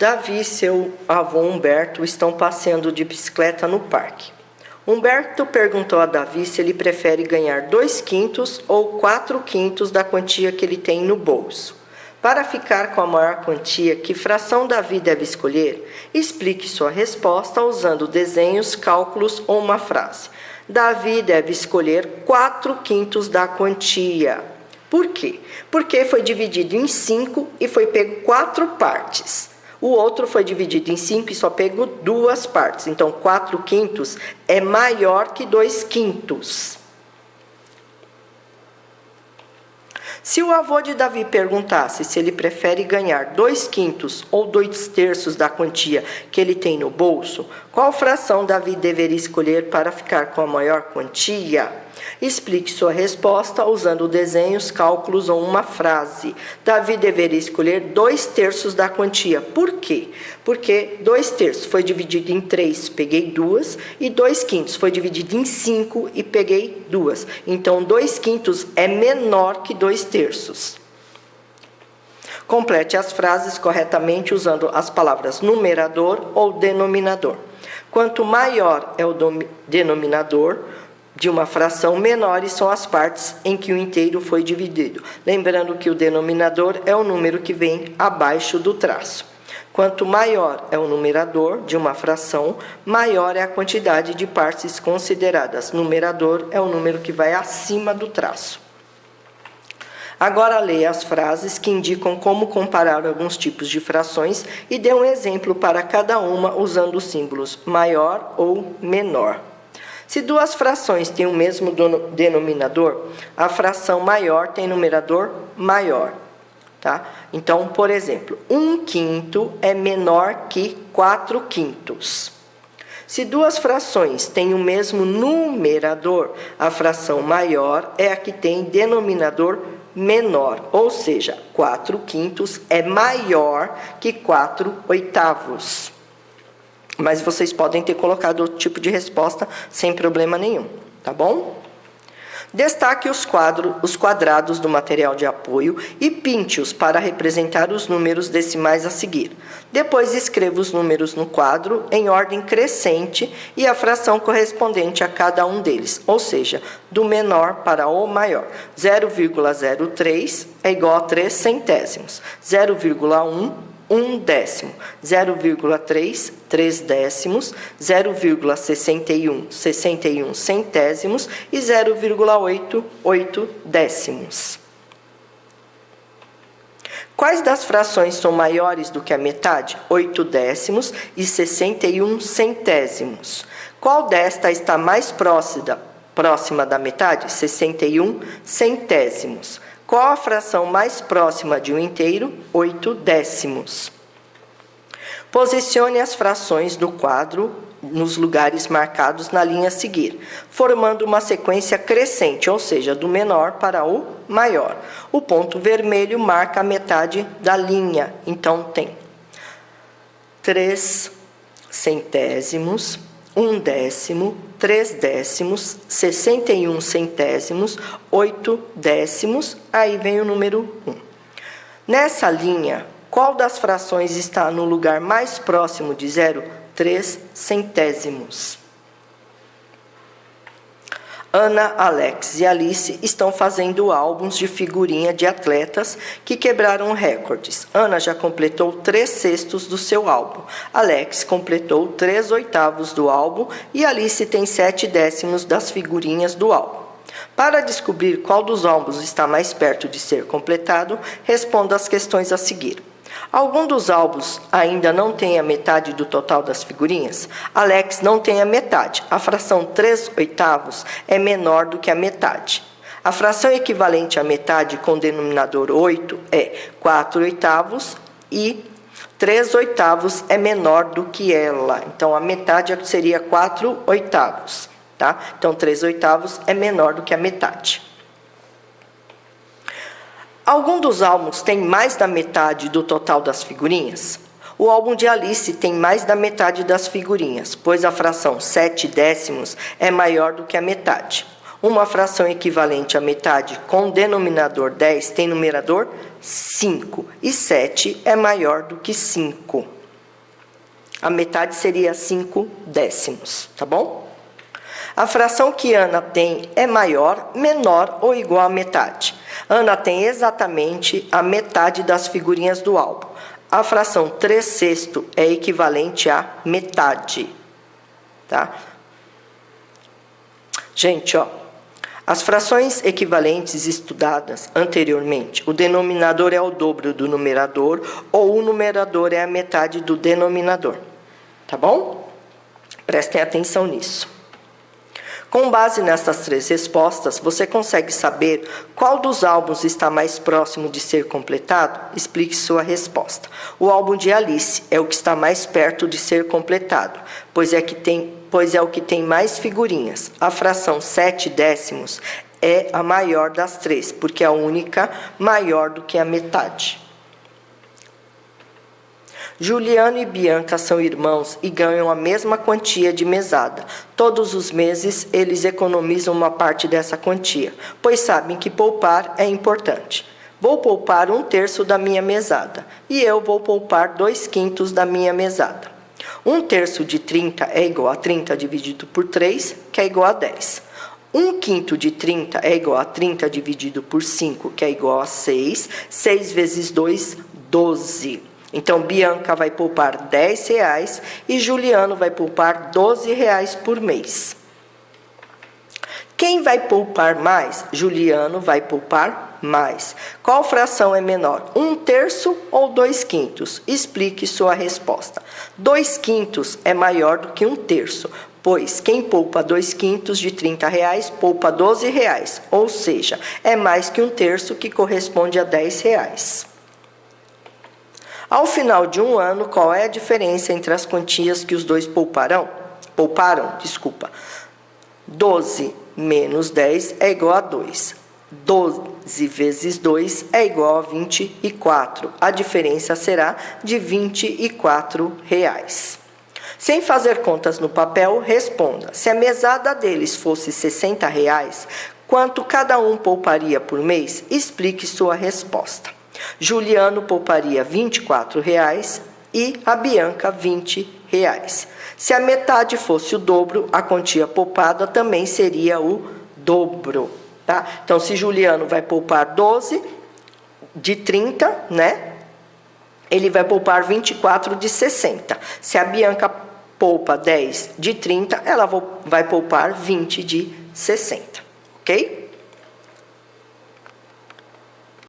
Davi e seu avô Humberto estão passeando de bicicleta no parque. Humberto perguntou a Davi se ele prefere ganhar 2/5 ou 4/5 da quantia que ele tem no bolso. Para ficar com a maior quantia, que fração Davi deve escolher? Explique sua resposta usando desenhos, cálculos ou uma frase. Davi deve escolher 4/5 da quantia. Por quê? Porque foi dividido em 5 e foi pego 4 partes. O outro foi dividido em 5 e só pegou 2 partes. Então, 4/5 é maior que 2/5. Se o avô de Davi perguntasse se ele prefere ganhar 2/5 ou 2/3 da quantia que ele tem no bolso, qual fração Davi deveria escolher para ficar com a maior quantia? Explique sua resposta usando desenhos, cálculos ou uma frase. Davi deveria escolher 2/3 da quantia. Por quê? Porque 2/3 foi dividido em 3, peguei 2, e 2/5 foi dividido em 5 e peguei 2. Então, 2/5 é menor que 2/3. Complete as frases corretamente usando as palavras numerador ou denominador. Quanto maior é o denominador de uma fração, menores são as partes em que o inteiro foi dividido. Lembrando que o denominador é o número que vem abaixo do traço. Quanto maior é o numerador de uma fração, maior é a quantidade de partes consideradas. Numerador é o número que vai acima do traço. Agora leia as frases que indicam como comparar alguns tipos de frações e dê um exemplo para cada uma usando os símbolos maior ou menor. Se duas frações têm o mesmo denominador, a fração maior tem numerador maior. Tá? Então, por exemplo, 1/5 é menor que 4/5. Se duas frações têm o mesmo numerador, a fração maior é a que tem denominador menor, ou seja, 4/5 é maior que 4/8. Mas vocês podem ter colocado outro tipo de resposta sem problema nenhum, tá bom? Destaque os quadrados do material de apoio e pinte-os para representar os números decimais a seguir. Depois escreva os números no quadro em ordem crescente e a fração correspondente a cada um deles, ou seja, do menor para o maior. 0,03 é igual a 3 centésimos. 0,1, 1/10, 0,3, 3/10, 0,61, 61 centésimos e 0,8, 8/10. Quais das frações são maiores do que a metade? 8/10 e 61 centésimos. Qual desta está mais próxima da metade? 61 centésimos. Qual a fração mais próxima de um inteiro? 8/10. Posicione as frações do quadro nos lugares marcados na linha a seguir, formando uma sequência crescente, ou seja, do menor para o maior. O ponto vermelho marca a metade da linha, então tem 3 centésimos, 1/10, 3/10, 61 centésimos, 8/10, aí vem o número 1. Nessa linha, qual das frações está no lugar mais próximo de 0? 3 centésimos. Ana, Alex e Alice estão fazendo álbuns de figurinha de atletas que quebraram recordes. Ana já completou 3/6 do seu álbum. Alex completou 3/8 do álbum e Alice tem 7/10 das figurinhas do álbum. Para descobrir qual dos álbuns está mais perto de ser completado, responda as questões a seguir. Algum dos álbuns ainda não tem a metade do total das figurinhas? Alex não tem a metade. A fração 3/8 é menor do que a metade. A fração equivalente à metade com denominador 8 é 4/8 e 3/8 é menor do que ela. Então, a metade seria 4/8. Tá? Então, 3/8 é menor do que a metade. Algum dos álbuns tem mais da metade do total das figurinhas? O álbum de Alice tem mais da metade das figurinhas, pois a fração 7/10 é maior do que a metade. Uma fração equivalente à metade com denominador 10 tem numerador 5, e 7 é maior do que 5. A metade seria 5 décimos, tá bom? A fração que Ana tem é maior, menor ou igual à metade. Ana tem exatamente a metade das figurinhas do álbum. A fração 3/6 é equivalente à metade, tá? Gente, ó, as frações equivalentes estudadas anteriormente, o denominador é o dobro do numerador ou o numerador é a metade do denominador, tá bom? Prestem atenção nisso. Com base nessas 3 respostas, você consegue saber qual dos álbuns está mais próximo de ser completado? Explique sua resposta. O álbum de Alice é o que está mais perto de ser completado, pois é o que tem mais figurinhas. A fração 7 décimos é a maior das 3, porque é a única maior do que a metade. Juliano e Bianca são irmãos e ganham a mesma quantia de mesada. Todos os meses, eles economizam uma parte dessa quantia, pois sabem que poupar é importante. Vou poupar 1/3 da minha mesada, e eu vou poupar 2/5 da minha mesada. 1/3 de 30 é igual a 30 dividido por 3, que é igual a 10. 1/5 de 30 é igual a 30 dividido por 5, que é igual a 6. 6 vezes 2, 12. Então, Bianca vai poupar R$10 e Juliano vai poupar R$12 por mês. Quem vai poupar mais? Juliano vai poupar mais. Qual fração é menor? 1/3 ou 2/5? Explique sua resposta. 2/5 é maior do que 1/3, pois quem poupa 2/5 de R$30 poupa R$12, ou seja, é mais que 1/3, que corresponde a R$10. Ao final de um ano, qual é a diferença entre as quantias que os dois pouparam? 12 menos 10 é igual a 2. 12 vezes 2 é igual a 24. A diferença será de R$24. Sem fazer contas no papel, responda. Se a mesada deles fosse R$60, quanto cada um pouparia por mês? Explique sua resposta. Juliano pouparia R$24 e a Bianca R$20. Se a metade fosse o dobro, a quantia poupada também seria o dobro, tá? Então, se Juliano vai poupar 12 de 30, né? Ele vai poupar 24 de 60. Se a Bianca poupa 10 de 30, ela vai poupar 20 de 60, ok?